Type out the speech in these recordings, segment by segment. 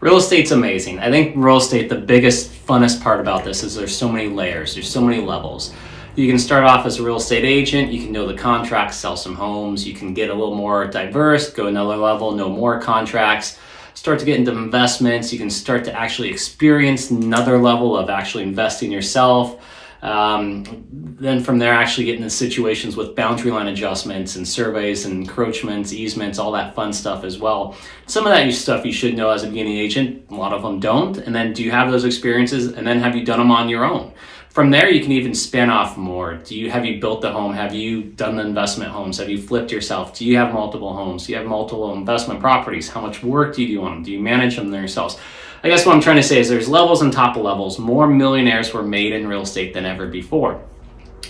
Real estate's amazing. I think real estate, the biggest, funnest part about this is there's so many layers, there's so many levels. You can start off as a real estate agent, you can know the contracts, sell some homes, you can get a little more diverse, go another level, know more contracts, start to get into investments, you can start to actually experience another level of actually investing yourself. Then from there, actually get into situations with boundary line adjustments and surveys and encroachments, easements, all that fun stuff as well. Some of that stuff you should know as a beginning agent, a lot of them don't. And then do you have those experiences, and then have you done them on your own? From there, you can even span off more. Have you built the home? Have you done the investment homes? Have you flipped yourself? Do you have multiple homes? Do you have multiple investment properties? How much work do you do on them? Do you manage them yourselves? I guess what I'm trying to say is there's levels on top of levels. More millionaires were made in real estate than ever before.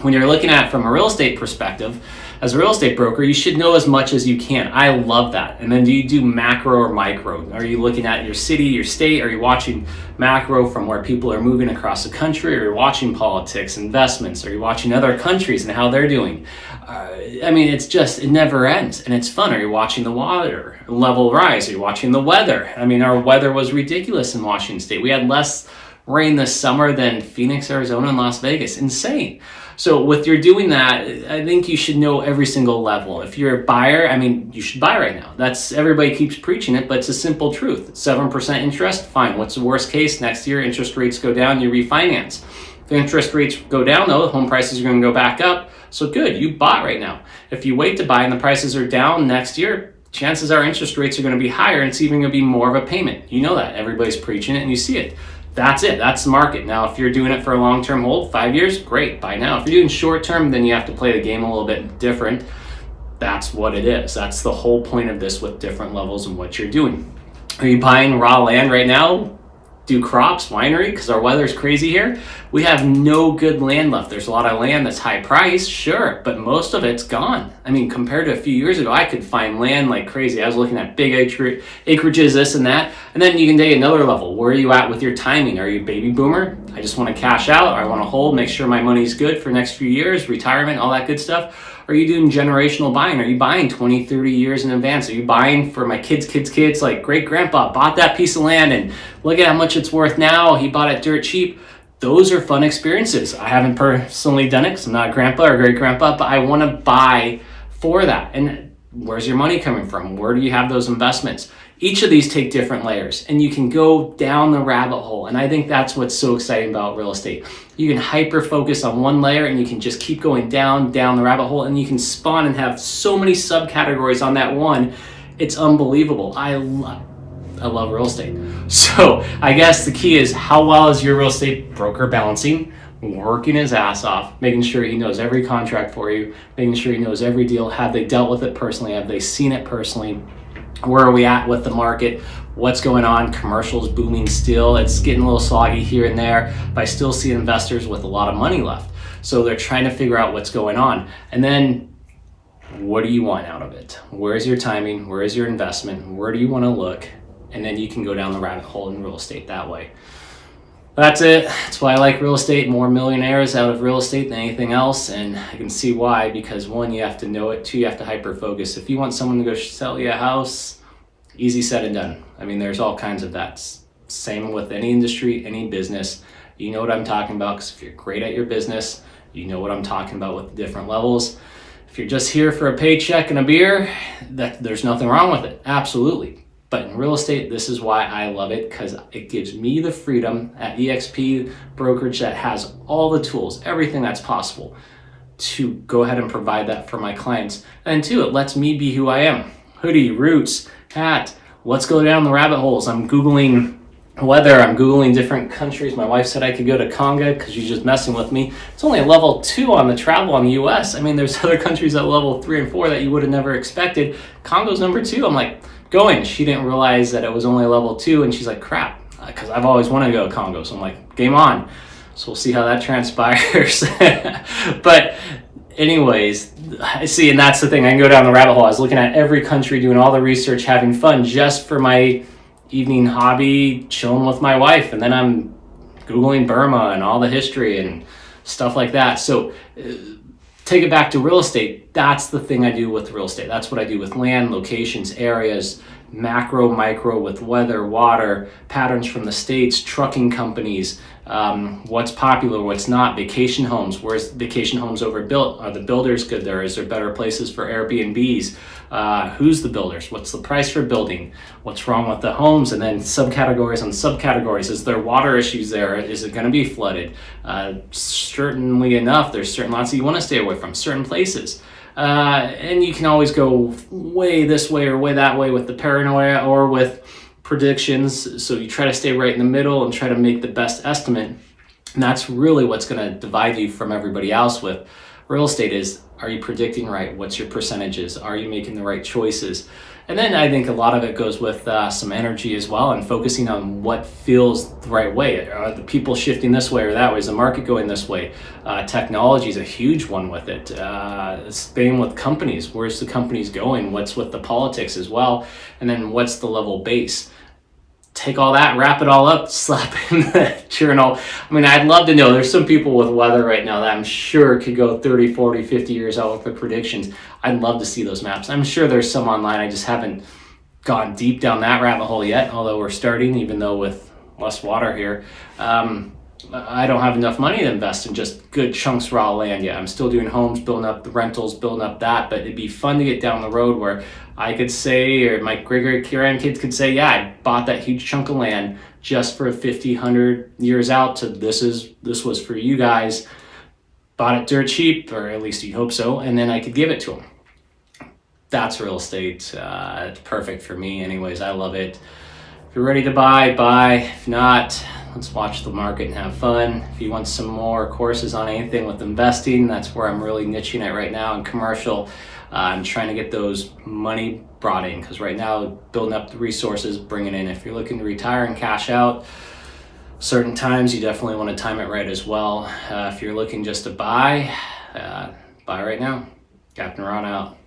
When you're looking at it from a real estate perspective, as a real estate broker, you should know as much as you can. I love that. And then do you do macro or micro? Are you looking at your city, your state? Are you watching macro from where people are moving across the country? Are you watching politics, investments? Are you watching other countries and how they're doing? It never ends, and it's fun. Are you watching the water level rise? Are you watching the weather? Our weather was ridiculous in Washington State. We had less rain this summer than Phoenix, Arizona, and Las Vegas. Insane. So with you're doing that, I think you should know every single level. If you're a buyer, you should buy right now. Everybody keeps preaching it, but it's a simple truth. 7% interest, fine. What's the worst case? Next year, interest rates go down, you refinance. If interest rates go down, though, home prices are going to go back up. So good, you bought right now. If you wait to buy and the prices are down next year, chances are interest rates are going to be higher, and it's even going to be more of a payment. You know that. Everybody's preaching it, and you see it. That's it. That's the market. Now, if you're doing it for a long-term hold, 5 years, great, buy now. If you're doing short-term, then you have to play the game a little bit different. That's what it is. That's the whole point of this with different levels and what you're doing. Are you buying raw land right now? Do crops, winery, because our weather's crazy here. We have no good land left. There's a lot of land that's high priced, sure, but most of it's gone. Compared to a few years ago, I could find land like crazy. I was looking at big acreages, this and that. And then you can take another level. Where are you at with your timing? Are you a baby boomer? I just want to cash out, or I want to hold, make sure my money's good for next few years, retirement, all that good stuff. Are you doing generational buying? Are you buying 20, 30 years in advance? Are you buying for my kids, like great grandpa bought that piece of land and look at how much it's worth now. He bought it dirt cheap. Those are fun experiences. I haven't personally done it because I'm not a grandpa or great grandpa, but I want to buy for that. And where's your money coming from? Where do you have those investments? Each of these take different layers, and you can go down the rabbit hole. And I think that's what's so exciting about real estate. You can hyper focus on one layer, and you can just keep going down the rabbit hole, and you can spawn and have so many subcategories on that one. It's unbelievable. I love real estate. So I guess the key is, how well is your real estate broker balancing, working his ass off, making sure he knows every contract for you, making sure he knows every deal. Have they dealt with it personally? Have they seen it personally? Where are we at with the market? What's going on? Commercials booming still. It's getting a little soggy here and there, but I still see investors with a lot of money left. So they're trying to figure out what's going on. And then, what do you want out of it? Where's your timing? Where is your investment? Where do you want to look? And then you can go down the rabbit hole in real estate that way. That's it. That's why I like real estate. More millionaires out of real estate than anything else. And I can see why, because one, you have to know it. Two, you have to hyper focus. If you want someone to go sell you a house, easy said and done. There's all kinds of that. Same with any industry, any business. You know what I'm talking about, because if you're great at your business, you know what I'm talking about with the different levels. If you're just here for a paycheck and a beer, there's nothing wrong with it. Absolutely. But in real estate, this is why I love it, because it gives me the freedom at eXp brokerage that has all the tools, everything that's possible, to go ahead and provide that for my clients. And two, it lets me be who I am. Hoodie, roots, hat. Let's go down the rabbit holes. I'm Googling weather. I'm Googling different countries. My wife said I could go to Congo because she's just messing with me. It's only a level 2 on the travel on the US. There's other countries at level 3 and 4 that you would have never expected. Congo's number 2. I'm like, going. She didn't realize that it was only a level 2, and she's like, crap, because I've always wanted to go to Congo. So I'm like, game on. So we'll see how that transpires. But anyways, I see, and that's the thing. I can go down the rabbit hole. I was looking at every country, doing all the research, having fun just for my evening hobby, chilling with my wife. And then I'm Googling Burma and all the history and stuff like that. So take it back to real estate. estate. That's the thing I do with real estate. That's what I do with land, locations, areas, macro, micro, with weather, water, patterns from the states, trucking companies, what's popular, what's not, vacation homes. Where's vacation homes overbuilt? Are the builders good there? Is there better places for Airbnbs? Who's the builders? What's the price for building? What's wrong with the homes? And then subcategories on subcategories. Is there water issues there? Is it going to be flooded? Certainly enough, there's certain lots that you want to stay away from, certain places. And you can always go way this way or way that way with the paranoia or with predictions. So you try to stay right in the middle and try to make the best estimate. And that's really what's going to divide you from everybody else with real estate is, are you predicting right? What's your percentages? Are you making the right choices? And then I think a lot of it goes with some energy as well and focusing on what feels the right way. Are the people shifting this way or that way? Is the market going this way? Technology is a huge one with it. Same with companies. Where's the companies going? What's with the politics as well? And then what's the level base? Take all that, wrap it all up, slap it in the journal. I mean, I'd love to know. There's some people with weather right now that I'm sure could go 30, 40, 50 years out with the predictions. I'd love to see those maps. I'm sure there's some online. I just haven't gone deep down that rabbit hole yet, although we're starting, even though with less water here. I don't have enough money to invest in just good chunks raw land yet. I'm still doing homes, building up the rentals, building up that, but it'd be fun to get down the road where I could say, or my great-grandkids could say, yeah, I bought that huge chunk of land just for 50, 100 years out to this was for you guys. Bought it dirt cheap, or at least you hope so, and then I could give it to them. That's real estate. It's perfect for me anyways. I love it. If you're ready to buy, buy. If not, let's watch the market and have fun. If you want some more courses on anything with investing, that's where I'm really niching it right now in commercial. I'm trying to get those money brought in because right now, building up the resources, bringing in. If you're looking to retire and cash out, certain times you definitely want to time it right as well. If you're looking just to buy right now. Captain Ron out.